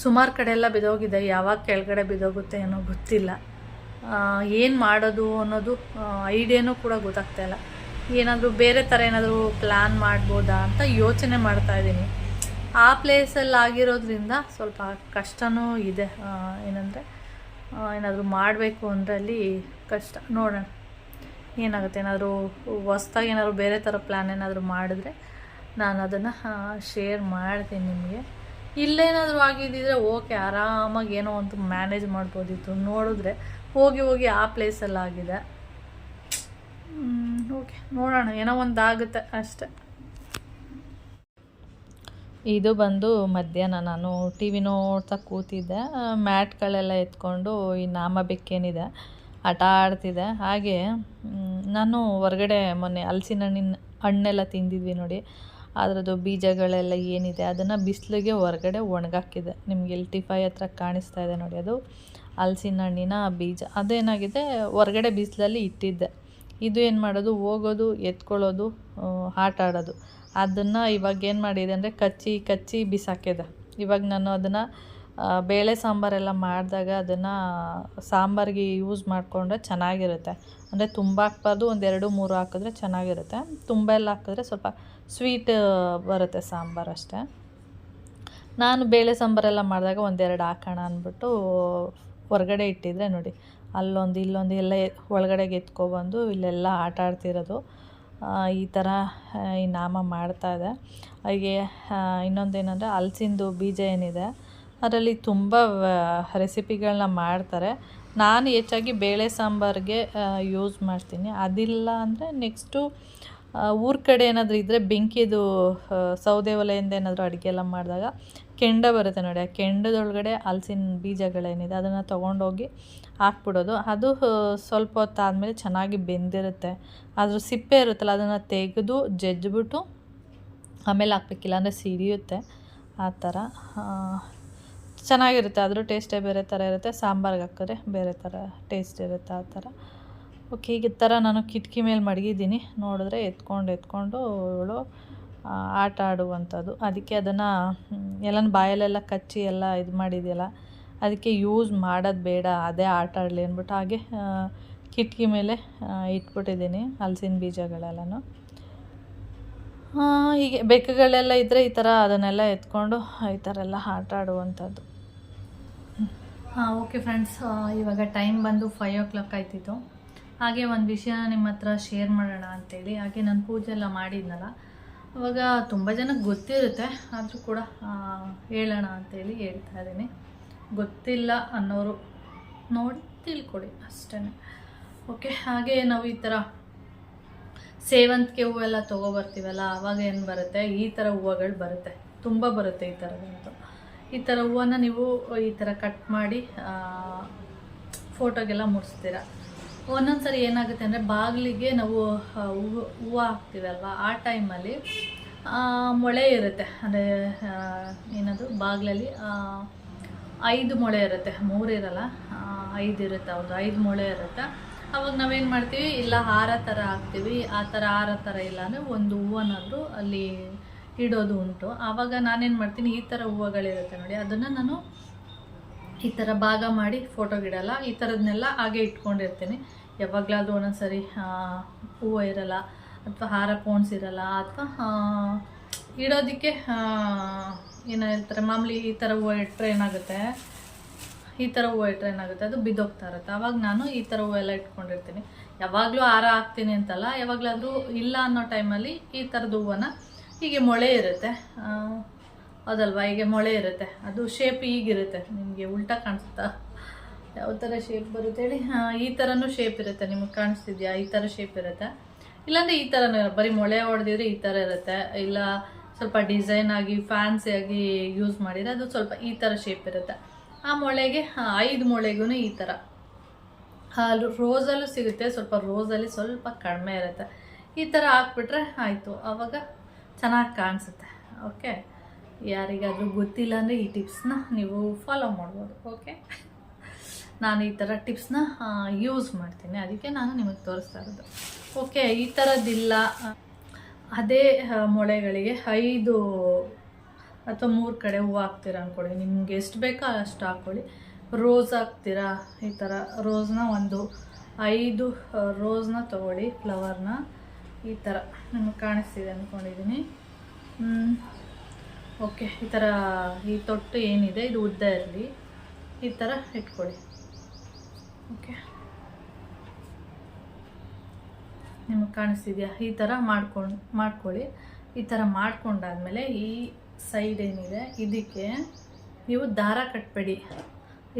ಸುಮಾರು ಕಡೆ ಎಲ್ಲ ಬಿದ್ದೋಗಿದೆ, ಯಾವಾಗ ಕೆಳಗಡೆ ಬಿದ್ದೋಗುತ್ತೆ ಏನೋ ಗೊತ್ತಿಲ್ಲ. ಏನು ಮಾಡೋದು ಅನ್ನೋದು ಐಡಿಯಾನೂ ಕೂಡ ಗೊತ್ತಾಗ್ತಾಯಿಲ್ಲ. ಏನಾದರೂ ಬೇರೆ ಥರ ಏನಾದರೂ ಪ್ಲ್ಯಾನ್ ಮಾಡ್ಬೋದಾ ಅಂತ ಯೋಚನೆ ಮಾಡ್ತಾಯಿದ್ದೀನಿ. ಆ ಪ್ಲೇಸಲ್ಲಿ ಆಗಿರೋದ್ರಿಂದ ಸ್ವಲ್ಪ ಕಷ್ಟನೂ ಇದೆ. ಏನಂದರೆ ಏನಾದರೂ ಮಾಡಬೇಕು ಅಂದರೆ ಅಲ್ಲಿ ಕಷ್ಟ. ನೋಡೋಣ ಏನಾಗುತ್ತೆ. ಏನಾದರೂ ಹೊಸ್ದಾಗಿ ಏನಾದರೂ ಬೇರೆ ಥರ ಪ್ಲ್ಯಾನ್ ಏನಾದರೂ ಮಾಡಿದ್ರೆ ನಾನು ಅದನ್ನು ಶೇರ್ ಮಾಡ್ತೀನಿ ನಿಮಗೆ. ಇಲ್ಲೇನಾದರೂ ಆಗಿದ್ದಿದ್ರೆ ಓಕೆ, ಆರಾಮಾಗಿ ಏನೋ ಒಂದು ಮ್ಯಾನೇಜ್ ಮಾಡ್ಬೋದಿತ್ತು. ನೋಡಿದ್ರೆ ಹೋಗಿ ಆ ಪ್ಲೇಸಲ್ಲಿ ಆಗಿದೆ. ಓಕೆ, ನೋಡೋಣ, ಏನೋ ಒಂದು ಆಗುತ್ತೆ ಅಷ್ಟೆ. ಇದು ಬಂದು ಮಧ್ಯಾಹ್ನ ನಾನು ಟಿ ವಿ ನೋಡ್ತಾ ಕೂತಿದ್ದೆ. ಮ್ಯಾಟ್ಗಳೆಲ್ಲ ಎತ್ಕೊಂಡು ಈ ನಾಮ ಬೆಕ್ಕೇನಿದೆ ಆಟ ಆಡ್ತಿದ್ದೆ. ಹಾಗೆ ನಾನು ಹೊರಗಡೆ ಮೊನ್ನೆ ಹಲಸಿನ ಹಣ್ಣೆಲ್ಲ ತಿಂದಿದ್ವಿ ನೋಡಿ, ಅದರದ್ದು ಬೀಜಗಳೆಲ್ಲ ಏನಿದೆ ಅದನ್ನು ಬಿಸಿಲಿಗೆ ಹೊರಗಡೆ ಒಣಗಾಕಿದೆ. ನಿಮಗೆ ಇಲ್ಲಿ ಟಿಫೈ ಹತ್ರ ಕಾಣಿಸ್ತಾ ಇದೆ ನೋಡಿ, ಅದು ಹಲಸಿನ ಹಣ್ಣಿನ ಬೀಜ. ಅದೇನಾಗಿದೆ, ಹೊರಗಡೆ ಬಿಸಿಲಲ್ಲಿ ಇಟ್ಟಿದ್ದೆ. ಇದು ಏನು ಮಾಡೋದು, ಹೋಗೋದು ಎತ್ಕೊಳ್ಳೋದು, ಆಟ ಆಡೋದು. ಅದನ್ನು ಇವಾಗ ಏನು ಮಾಡಿದೆ ಅಂದರೆ ಕಚ್ಚಿ ಬಿಸಾಕಿದೆ. ಇವಾಗ ನಾನು ಅದನ್ನು ಬೇಳೆ ಸಾಂಬಾರೆಲ್ಲ ಮಾಡಿದಾಗ ಅದನ್ನು ಸಾಂಬಾರಿಗೆ ಯೂಸ್ ಮಾಡಿಕೊಂಡ್ರೆ ಚೆನ್ನಾಗಿರುತ್ತೆ. ಅಂದರೆ ತುಂಬ ಹಾಕ್ಬಾರ್ದು, 1 2 3 ಹಾಕಿದ್ರೆ ಚೆನ್ನಾಗಿರುತ್ತೆ. ತುಂಬ ಎಲ್ಲ ಹಾಕಿದ್ರೆ ಸ್ವಲ್ಪ ಸ್ವೀಟ್ ಬರುತ್ತೆ ಸಾಂಬಾರು ಅಷ್ಟೇ. ನಾನು ಬೇಳೆ ಸಾಂಬಾರೆಲ್ಲ ಮಾಡಿದಾಗ 1 2 ಹಾಕೋಣ ಅಂದ್ಬಿಟ್ಟು ಹೊರಗಡೆ ಇಟ್ಟಿದ್ರೆ ನೋಡಿ, ಅಲ್ಲೊಂದು ಇಲ್ಲೊಂದು ಎಲ್ಲ ಒಳಗಡೆಗೆ ಎತ್ಕೊಬಂದು ಇಲ್ಲೆಲ್ಲ ಆಟ ಆಡ್ತಿರೋದು. ಈ ಥರ ಈ ನಾಮ ಮಾಡ್ತಾಯಿದೆ. ಹಾಗೆ ಇನ್ನೊಂದೇನೆಂದರೆ ಹಲಸಿಂದು ಬೀಜ ಏನಿದೆ ಅದರಲ್ಲಿ ತುಂಬ ರೆಸಿಪಿಗಳನ್ನ ಮಾಡ್ತಾರೆ. ನಾನು ಹೆಚ್ಚಾಗಿ ಬೇಳೆ ಸಾಂಬಾರಿಗೆ ಯೂಸ್ ಮಾಡ್ತೀನಿ. ಅದಿಲ್ಲ ಅಂದರೆ ನೆಕ್ಸ್ಟು ಊರ ಕಡೆ ಏನಾದರೂ ಇದ್ದರೆ ಬೆಂಕಿದು ಸೌದೆ ಒಲೆಯಿಂದ ಏನಾದರೂ ಅಡುಗೆ ಎಲ್ಲ ಮಾಡಿದಾಗ ಕೆಂಡ ಬರುತ್ತೆ ನೋಡಿ, ಆ ಕೆಂಡದೊಳಗಡೆ ಹಲಸಿನ ಬೀಜಗಳೇನಿದೆ ಅದನ್ನು ತೊಗೊಂಡೋಗಿ ಹಾಕ್ಬಿಡೋದು. ಅದು ಸ್ವಲ್ಪ ಹೊತ್ತಾದಮೇಲೆ ಚೆನ್ನಾಗಿ ಬೆಂದಿರುತ್ತೆ. ಅದ್ರ ಸಿಪ್ಪೆ ಇರುತ್ತಲ್ಲ ಅದನ್ನು ತೆಗೆದು ಜಜ್ಜಿಬಿಟ್ಟು ಆಮೇಲೆ ಹಾಕ್ಬೇಕಿಲ್ಲ ಅಂದರೆ ಸಿಡಿಯುತ್ತೆ. ಆ ಥರ ಚೆನ್ನಾಗಿರುತ್ತೆ. ಅದ್ರ ಟೇಸ್ಟೇ ಬೇರೆ ಥರ ಇರುತ್ತೆ. ಸಾಂಬಾರ್ಗೆ ಹಾಕಿದ್ರೆ ಬೇರೆ ಥರ ಟೇಸ್ಟ್ ಇರುತ್ತೆ. ಆ ಥರ ಓಕೆ. ಈಗ ಥರ ನಾನು ಕಿಟಕಿ ಮೇಲೆ ಮಡಗಿದ್ದೀನಿ. ನೋಡಿದ್ರೆ ಎತ್ಕೊಂಡು ಇವಳು ಆಟ ಆಡುವಂಥದ್ದು. ಅದಕ್ಕೆ ಅದನ್ನು ಎಲ್ಲನ ಬಾಯಲ್ಲೆಲ್ಲ ಕಚ್ಚಿ ಎಲ್ಲ ಇದು ಮಾಡಿದೆಯಲ್ಲ, ಅದಕ್ಕೆ ಯೂಸ್ ಮಾಡೋದು ಬೇಡ, ಅದೇ ಆಟ ಆಡಲಿ ಅಂದ್ಬಿಟ್ಟು ಹಾಗೆ ಕಿಟಕಿ ಮೇಲೆ ಇಟ್ಬಿಟ್ಟಿದ್ದೀನಿ ಹಲಸಿನ ಬೀಜಗಳೆಲ್ಲನೂ. ಹೀಗೆ ಬೆಕ್ಕುಗಳೆಲ್ಲ ಇದ್ದರೆ ಈ ಥರ ಅದನ್ನೆಲ್ಲ ಎತ್ಕೊಂಡು ಈ ಥರ ಎಲ್ಲ ಆಟ ಆಡುವಂಥದ್ದು. ಓಕೆ ಫ್ರೆಂಡ್ಸ್, ಇವಾಗ ಟೈಮ್ ಬಂದು 5 o'clock ಆಯ್ತಿತ್ತು. ಹಾಗೆ ಒಂದು ವಿಷಯ ನಿಮ್ಮ ಹತ್ರ ಶೇರ್ ಮಾಡೋಣ ಅಂಥೇಳಿ. ಹಾಗೆ ನಾನು ಪೂಜೆ ಎಲ್ಲ ಮಾಡಿದ್ನಲ್ಲ, ಅವಾಗ ತುಂಬ ಜನಕ್ಕೆ ಗೊತ್ತಿರುತ್ತೆ, ಆದರೂ ಕೂಡ ಹೇಳೋಣ ಅಂಥೇಳಿ ಹೇಳ್ತಾ ಇದ್ದೀನಿ. ಗೊತ್ತಿಲ್ಲ ಅನ್ನೋರು ನೋಡಿ ತಿಳ್ಕೊಡಿ ಅಷ್ಟೇ. ಓಕೆ. ಹಾಗೆ ನಾವು ಈ ಥರ ಸೇವಂತಿಗೆ ಹೂವೆಲ್ಲ ತೊಗೊಬರ್ತೀವಲ್ಲ, ಆವಾಗ ಏನು ಬರುತ್ತೆ, ಈ ಥರ ಹೂವುಗಳು ಬರುತ್ತೆ, ತುಂಬ ಬರುತ್ತೆ ಈ ಥರದಂತೂ. ಈ ಥರ ಹೂವನ್ನು ನೀವು ಈ ಥರ ಕಟ್ ಮಾಡಿ ಫೋಟೋಗೆಲ್ಲ ಮುಡಿಸ್ತೀರ. ಒಂದೊಂದು ಸರಿ ಏನಾಗುತ್ತೆ ಅಂದರೆ ಬಾಗಿಲಿಗೆ ನಾವು ಹೂವು ಹಾಕ್ತೀವಲ್ವ, ಆ ಟೈಮಲ್ಲಿ ಮೊಳೆ ಇರುತ್ತೆ. ಅಂದರೆ ಏನದು ಬಾಗಿಲಲ್ಲಿ 5 ಮೊಳೆ ಇರುತ್ತೆ, 3 ಇರಲ್ಲ, 5 ಇರುತ್ತೆ. ಹೌದು, 5 ಮೊಳೆ ಇರುತ್ತೆ. ಅವಾಗ ನಾವೇನು ಮಾಡ್ತೀವಿ, ಇಲ್ಲ ಹಾರ ಥರ ಹಾಕ್ತೀವಿ. ಆ ಥರ ಹಾರ ಥರ ಇಲ್ಲ ಅಂದರೆ ಒಂದು ಹೂವನ್ನಾದರೂ ಅಲ್ಲಿ ಇಡೋದು ಉಂಟು. ಆವಾಗ ನಾನೇನು ಮಾಡ್ತೀನಿ, ಈ ಥರ ಹೂವುಗಳಿರುತ್ತೆ ನೋಡಿ, ಅದನ್ನು ನಾನು ಈ ಥರ ಭಾಗ ಮಾಡಿ ಫೋಟೋಗಿಡಲ್ಲ. ಈ ಥರದನ್ನೆಲ್ಲ ಹಾಗೆ ಇಟ್ಕೊಂಡಿರ್ತೀನಿ. ಯಾವಾಗಲಾದರೂ ಒಂದೊಂದು ಸರಿ ಹೂವು ಇರಲ್ಲ, ಅಥವಾ ಹಾರ ಪೋಣ್ಸ್ ಇರಲ್ಲ, ಅಥವಾ ಇಡೋದಕ್ಕೆ ಏನು ಹೇಳ್ತಾರೆ, ಮಾಮೂಲಿ ಈ ಥರ ಹೂವು ಇಟ್ಟರೆ ಏನಾಗುತ್ತೆ, ಅದು ಬಿದ್ದೋಗ್ತಾ ಇರುತ್ತೆ. ಆವಾಗ ನಾನು ಈ ಥರ ಹೂವೆಲ್ಲ ಇಟ್ಕೊಂಡಿರ್ತೀನಿ. ಯಾವಾಗಲೂ ಹಾರ ಹಾಕ್ತೀನಿ ಅಂತಲ್ಲ, ಯಾವಾಗಲಾದರೂ ಇಲ್ಲ ಅನ್ನೋ ಟೈಮಲ್ಲಿ ಈ ಥರದ ಹೂವನ್ನು, ಹೀಗೆ ಮೊಳೆ ಇರುತ್ತೆ, ಹೌದಲ್ವಾ, ಹೀಗೆ ಮೊಳೆ ಇರುತ್ತೆ. ಅದು ಶೇಪ್ ಹೀಗಿರುತ್ತೆ, ನಿಮಗೆ ಉಲ್ಟಾ ಕಾಣಿಸುತ್ತಾ, ಯಾವ ಥರ ಶೇಪ್ ಬರುತ್ತೆ ಹೇಳಿ, ಈ ಥರನೂ ಶೇಪ್ ಇರುತ್ತೆ, ನಿಮಗೆ ಕಾಣಿಸ್ತಿದ್ಯಾ, ಈ ಥರ ಶೇಪ್ ಇರುತ್ತೆ. ಇಲ್ಲಾಂದರೆ ಈ ಥರನೂ ಬರೀ ಮೊಳೆ ಹೊಡೆದಿದ್ರೆ ಈ ಥರ ಇರುತ್ತೆ, ಇಲ್ಲ ಸ್ವಲ್ಪ ಡಿಸೈನ್ ಆಗಿ ಫ್ಯಾನ್ಸಿಯಾಗಿ ಯೂಸ್ ಮಾಡಿದರೆ ಅದು ಸ್ವಲ್ಪ ಈ ಥರ ಶೇಪ್ ಇರುತ್ತೆ. ಆ ಮೊಳೆಗೆ 5 ಮೊಳೆಗೂ ಈ ಥರ ರೋಸಲ್ಲೂ ಸಿಗುತ್ತೆ, ಸ್ವಲ್ಪ ರೋಸಲ್ಲಿ ಸ್ವಲ್ಪ ಕಡಿಮೆ ಇರುತ್ತೆ. ಈ ಥರ ಹಾಕ್ಬಿಟ್ರೆ ಆಯಿತು, ಆವಾಗ ಚೆನ್ನಾಗಿ ಕಾಣಿಸುತ್ತೆ. ಓಕೆ. ಯಾರಿಗಾದರೂ ಗೊತ್ತಿಲ್ಲ ಅಂದರೆ ಈ ಟಿಪ್ಸ್ನ ನೀವು ಫಾಲೋ ಮಾಡ್ಬೋದು. ಓಕೆ. ನಾನು ಈ ಥರ ಟಿಪ್ಸ್ನ ಯೂಸ್ ಮಾಡ್ತೀನಿ, ಅದಕ್ಕೆ ನಾನು ನಿಮಗೆ ತೋರಿಸ್ತಾ ಇರೋದು. ಓಕೆ. ಈ ಥರದ್ದಿಲ್ಲ, ಅದೇ ಮೊಳೆಗಳಿಗೆ 5 ಅಥವಾ 3 ಕಡೆ ಹೂವು ಹಾಕ್ತೀರ ಅಂದ್ಕೊಳ್ಳಿ. ನಿಮ್ಗೆ ಎಷ್ಟು ಬೇಕೋ ಅಷ್ಟು ಹಾಕ್ಕೊಳ್ಳಿ. ರೋಸ್ ಹಾಕ್ತೀರಾ ಈ ಥರ ರೋಸ್ನ ಒಂದು 5 ರೋಸ್ನ ತೊಗೊಳ್ಳಿ, ಫ್ಲವರ್ನ ಈ ಥರ ನಿಮಗೆ ಕಾಣಿಸ್ತಿದೆ ಅಂದ್ಕೊಂಡಿದ್ದೀನಿ. ಓಕೆ, ಈ ಥರ ಈ ತೊಟ್ಟು ಏನಿದೆ ಇದು ಉದ್ದ ಇರಲಿ, ಈ ಥರ ಇಟ್ಕೊಳ್ಳಿ. ಓಕೆ, ನಿಮಗೆ ಕಾಣಿಸ್ತಿದೆಯಾ? ಈ ಥರ ಮಾಡ್ಕೊಳ್ಳಿ. ಈ ಥರ ಮಾಡ್ಕೊಂಡಾದ್ಮೇಲೆ ಈ ಸೈಡ್ ಏನಿದೆ ಇದಕ್ಕೆ ನೀವು ದಾರ ಕಟ್ಬೇಡಿ.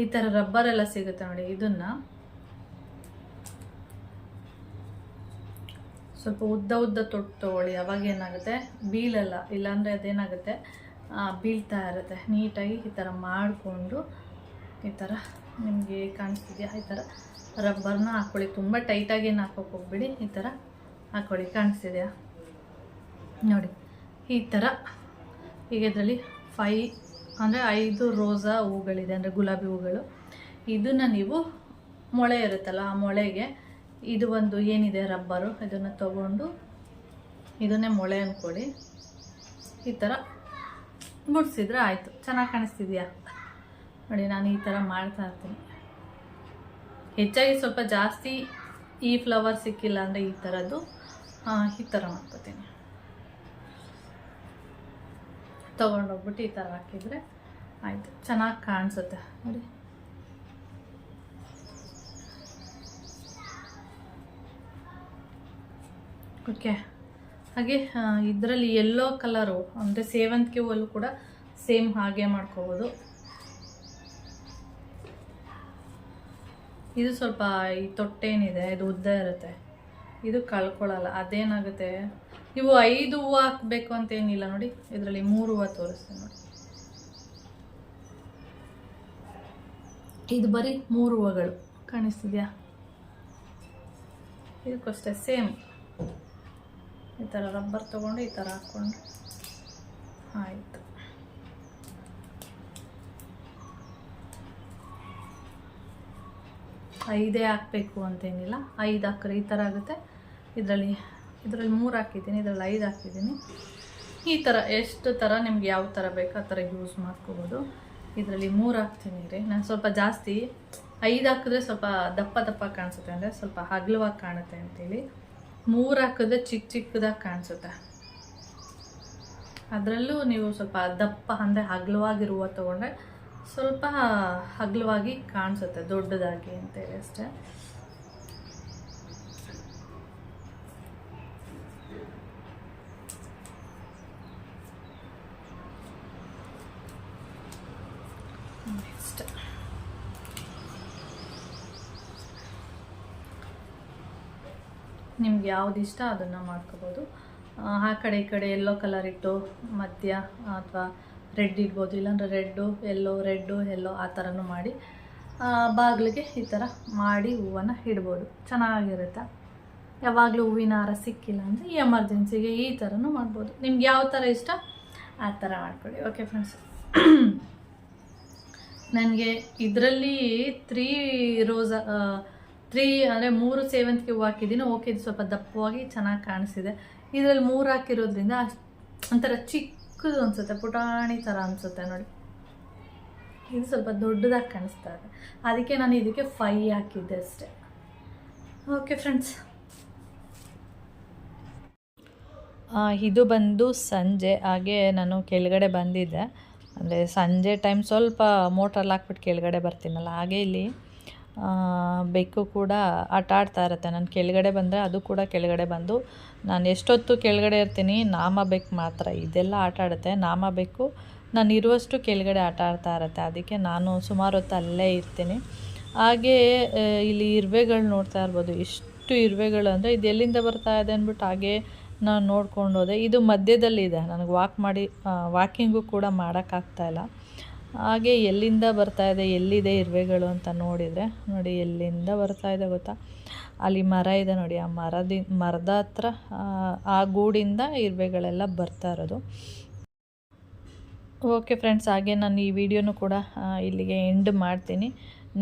ಈ ಥರ ರಬ್ಬರೆಲ್ಲ ಸಿಗುತ್ತೆ ನೋಡಿ, ಇದನ್ನು ಸ್ವಲ್ಪ ಉದ್ದ ತೊಟ್ಟು ತೊಗೊಳ್ಳಿ. ಅವಾಗ ಏನಾಗುತ್ತೆ, ಬೀಳಲ್ಲ, ಇಲ್ಲಾಂದರೆ ಅದೇನಾಗುತ್ತೆ ಬೀಳ್ತಾ ಇರುತ್ತೆ. ನೀಟಾಗಿ ಈ ಥರ ಮಾಡಿಕೊಂಡು ಈ ಥರ ನಿಮಗೆ ಕಾಣಿಸ್ತಿದೆಯಾ? ಈ ಥರ ರಬ್ಬರ್ನ ಹಾಕ್ಕೊಳ್ಳಿ. ತುಂಬ ಟೈಟಾಗೇನು ಹಾಕೋಕೆ ಹೋಗ್ಬೇಡಿ, ಈ ಥರ ಹಾಕ್ಕೊಳ್ಳಿ. ಕಾಣಿಸ್ತಿದೆಯಾ ನೋಡಿ? ಈ ಥರ ಈಗ ಇದರಲ್ಲಿ 5 ರೋಸಾ ಹೂಗಳಿದೆ, ಅಂದರೆ ಗುಲಾಬಿ ಹೂಗಳು. ಇದನ್ನು ನೀವು ಮೊಳೆ ಇರುತ್ತಲ್ಲ, ಆ ಮೊಳೆಗೆ ಇದು ಒಂದು ಏನಿದೆ ರಬ್ಬರು, ಇದನ್ನು ತಗೊಂಡು ಇದನ್ನೇ ಮೊಳೆ ಅಂದ್ಕೊಳ್ಳಿ. ಈ ಥರ ಮುಡಿಸಿದ್ರೆ ಆಯಿತು. ಚೆನ್ನಾಗಿ ಕಾಣಿಸ್ತಿದೆಯಾ ನೋಡಿ? ನಾನು ಈ ಥರ ಮಾಡ್ತಾ ಇರ್ತೀನಿ. ಹೆಚ್ಚಾಗಿ ಸ್ವಲ್ಪ ಜಾಸ್ತಿ ಈ ಫ್ಲವರ್ ಸಿಕ್ಕಿಲ್ಲ ಅಂದರೆ ಈ ಥರದ್ದು ಈ ಥರ ಮಾಡ್ಕೊತೀನಿ. ತೊಗೊಂಡೋಗ್ಬಿಟ್ಟು ಈ ಥರ ಹಾಕಿದರೆ ಆಯಿತು, ಚೆನ್ನಾಗಿ ಕಾಣಿಸುತ್ತೆ ನೋಡಿ. ಓಕೆ, ಹಾಗೆ ಇದರಲ್ಲಿ ಯೆಲ್ಲೋ ಕಲರು ಅಂದರೆ ಸೇವಂತಿಗೆ ಹೂವಲ್ಲೂ ಕೂಡ ಸೇಮ್ ಹಾಗೆ ಮಾಡ್ಕೋಬೋದು. ಇದು ಸ್ವಲ್ಪ ಈ ತೊಟ್ಟೇನಿದೆ ಇದು ಉದ್ದ ಇರುತ್ತೆ, ಇದು ಕಳ್ಕೊಳ್ಳಲ್ಲ. ಅದೇನಾಗುತ್ತೆ, ನೀವು 5 ಹೂವು ಹಾಕಬೇಕು ಅಂತೇನಿಲ್ಲ ನೋಡಿ. ಇದರಲ್ಲಿ 3 ಹೂವು ತೋರಿಸ್ತೀನಿ ನೋಡಿ. ಇದು ಬರೀ 3 ಹೂವುಗಳು ಕಾಣಿಸ್ತಿದೆಯಾ? ಇದಕ್ಕಷ್ಟೇ ಸೇಮ್ ಈ ಥರ ರಬ್ಬರ್ ತೊಗೊಂಡು ಈ ಥರ ಹಾಕ್ಕೊಂಡು ಆಯಿತು. ಐದೇ ಹಾಕಬೇಕು ಅಂತೇನಿಲ್ಲ, 5 ಹಾಕ್ರೆ ಈ ಥರ ಆಗುತ್ತೆ. ಇದರಲ್ಲಿ 3 ಹಾಕಿದ್ದೀನಿ, ಇದರಲ್ಲಿ 5 ಹಾಕಿದ್ದೀನಿ. ಈ ಥರ ಎಷ್ಟು ಥರ ನಿಮ್ಗೆ ಯಾವ ಥರ ಬೇಕೋ ಆ ಥರ ಯೂಸ್ ಮಾಡ್ಕೋಬೋದು. ಇದರಲ್ಲಿ 3 ಹಾಕ್ತೀನಿ ರೀ. ನಾನು ಸ್ವಲ್ಪ ಜಾಸ್ತಿ 5 ಹಾಕಿದ್ರೆ ಸ್ವಲ್ಪ ದಪ್ಪ ಕಾಣಿಸುತ್ತೆ, ಅಂದರೆ ಸ್ವಲ್ಪ ಹಗಲವಾಗಿ ಕಾಣುತ್ತೆ ಅಂತೇಳಿ. 3 ಹಾಕಿದ್ರೆ ಚಿಕ್ಕದಾಗಿ ಕಾಣಿಸುತ್ತೆ. ಅದರಲ್ಲೂ ನೀವು ಸ್ವಲ್ಪ ದಪ್ಪ ಅಂದರೆ ಹಗಲವಾಗಿರುವ ತೊಗೊಂಡ್ರೆ ಸ್ವಲ್ಪ ಹಗಲವಾಗಿ ಕಾಣಿಸುತ್ತೆ, ದೊಡ್ಡದಾಗಿ ಅಂತೇಳಿ ಅಷ್ಟೇ. ನಿಮ್ಗೆ ಯಾವ್ದು ಇಷ್ಟ ಅದನ್ನು ಮಾಡ್ಕೋಬೋದು. ಆ ಕಡೆ ಈ ಕಡೆ ಯೆಲ್ಲೋ ಕಲರ್ ಇಟ್ಟು ಮಧ್ಯ ಅಥವಾ ರೆಡ್ ಇಡ್ಬೋದು, ಇಲ್ಲಾಂದರೆ ರೆಡ್ಡು ಯೆಲ್ಲೋ ಆ ಥರನೂ ಮಾಡಿ ಬಾಗಿಲಿಗೆ ಈ ಥರ ಮಾಡಿ ಹೂವನ್ನು ಇಡ್ಬೋದು, ಚೆನ್ನಾಗಿರುತ್ತೆ. ಯಾವಾಗಲೂ ಹೂವಿನ ಹಾರ ಸಿಕ್ಕಿಲ್ಲ ಅಂದರೆ ಎಮರ್ಜೆನ್ಸಿಗೆ ಈ ಥರನೂ ಮಾಡ್ಬೋದು. ನಿಮ್ಗೆ ಯಾವ ಥರ ಇಷ್ಟ ಆ ಥರ ಮಾಡ್ಕೊಳ್ಳಿ. ಓಕೆ ಫ್ರೆಂಡ್ಸ್, ನನಗೆ ಇದರಲ್ಲಿ 3 ಅಂದರೆ 3 ಸೇವಂತಿಗೆ ಹೂವು ಹಾಕಿದ್ದೀನಿ. ಓಕೆ, ಇದು ಸ್ವಲ್ಪ ದಪ್ಪವಾಗಿ ಚೆನ್ನಾಗಿ ಕಾಣಿಸಿದೆ. ಇದರಲ್ಲಿ 3 ಹಾಕಿರೋದ್ರಿಂದ ಒಂಥರ ಚಿಕ್ಕದು ಅನಿಸುತ್ತೆ, ಪುಟಾಣಿ ಥರ ಅನಿಸುತ್ತೆ ನೋಡಿ. ಇದು ಸ್ವಲ್ಪ ದೊಡ್ಡದಾಗಿ ಕಾಣಿಸ್ತಾ ಇದೆ, ಅದಕ್ಕೆ ನಾನು ಇದಕ್ಕೆ 5 ಹಾಕಿದ್ದೆ ಅಷ್ಟೇ. ಓಕೆ ಫ್ರೆಂಡ್ಸ್, ಇದು ಬಂದು ಸಂಜೆ. ಹಾಗೆ ನಾನು ಕೆಳಗಡೆ ಬಂದಿದ್ದೆ, ಅಂದರೆ ಸಂಜೆ ಟೈಮ್ ಸ್ವಲ್ಪ ಮೋಟ್ರಲ್ಲಿ ಹಾಕ್ಬಿಟ್ಟು ಕೆಳಗಡೆ ಬರ್ತೀನಲ್ಲ, ಹಾಗೆ ಇಲ್ಲಿ ಬೆಕ್ಕು ಕೂಡ ಆಟ ಆಡ್ತಾ ಇರುತ್ತೆ. ನಾನು ಕೆಳಗಡೆ ಬಂದರೆ ಅದು ಕೂಡ ಕೆಳಗಡೆ ಬಂದು, ನಾನು ಎಷ್ಟೊತ್ತು ಕೆಳಗಡೆ ಇರ್ತೀನಿ, ನಾಮ ಬೆಕ್ಕು ಮಾತ್ರ ಇದೆಲ್ಲ ಆಟ ಆಡುತ್ತೆ. ನಾಮ ಬೆಕ್ಕು ನಾನು ಇರುವಷ್ಟು ಕೆಳಗಡೆ ಆಟ ಆಡ್ತಾ ಇರುತ್ತೆ, ಅದಕ್ಕೆ ನಾನು ಸುಮಾರು ಹೊತ್ತು ಅಲ್ಲೇ ಇರ್ತೀನಿ. ಹಾಗೆ ಇಲ್ಲಿ ಇರುವೆಗಳು ನೋಡ್ತಾ ಇರ್ಬೋದು, ಇಷ್ಟು ಇರುವೆಗಳು, ಅಂದರೆ ಇದು ಎಲ್ಲಿಂದ ಬರ್ತಾ ಇದೆ ಅಂದ್ಬಿಟ್ಟು ಹಾಗೆ ನಾನು ನೋಡ್ಕೊಂಡು ಹೋದೆ. ಇದು ಮಧ್ಯದಲ್ಲಿದೆ, ನನಗೆ ವಾಕಿಂಗು ಕೂಡ ಮಾಡೋಕ್ಕಾಗ್ತಾಯಿಲ್ಲ. ಹಾಗೆ ಎಲ್ಲಿಂದ ಬರ್ತಾಯಿದೆ, ಎಲ್ಲಿದೆ ಇರುವೆಗಳು ಅಂತ ನೋಡಿದರೆ ನೋಡಿ, ಎಲ್ಲಿಂದ ಬರ್ತಾಯಿದೆ ಗೊತ್ತಾ, ಅಲ್ಲಿ ಮರ ಇದೆ ನೋಡಿ, ಆ ಮರದ ಹತ್ರ ಆ ಗೂಡಿಂದ ಇರುವೆಗಳೆಲ್ಲ ಬರ್ತಾ ಇರೋದು. ಓಕೆ ಫ್ರೆಂಡ್ಸ್, ಹಾಗೆ ನಾನು ಈ ವಿಡಿಯೋನು ಕೂಡ ಇಲ್ಲಿಗೆ ಎಂಡ್ ಮಾಡ್ತೀನಿ.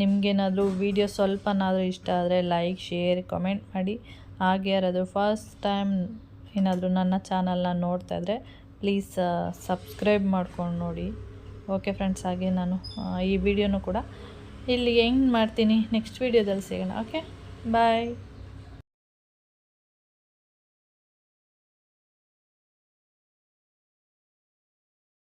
ನಿಮಗೇನಾದರೂ ವಿಡಿಯೋ ಸ್ವಲ್ಪನಾದರೂ ಇಷ್ಟ ಆದರೆ ಲೈಕ್, ಶೇರ್, ಕಮೆಂಟ್ ಮಾಡಿ. ಹಾಗೆ ಯಾರಾದರೂ ಫಸ್ಟ್ ಟೈಮ್ ಏನಾದರೂ ನನ್ನ ಚಾನಲ್ನ ನೋಡ್ತಾ ಇದ್ದರೆ ಪ್ಲೀಸ್ ಸಬ್ಸ್ಕ್ರೈಬ್ ಮಾಡ್ಕೊಂಡು ನೋಡಿ. ಓಕೆ ಫ್ರೆಂಡ್ಸ್, ಹಾಗೆ ನಾನು ಈ ವಿಡಿಯೋನು ಕೂಡ ಇಲ್ಲಿಗೆ ಹೆಂಗೆ ಮಾಡ್ತೀನಿ ನೆಕ್ಸ್ಟ್ ವೀಡಿಯೋದಲ್ಲಿ ಸಿಗೋಣ. ಓಕೆ, ಬಾಯ್.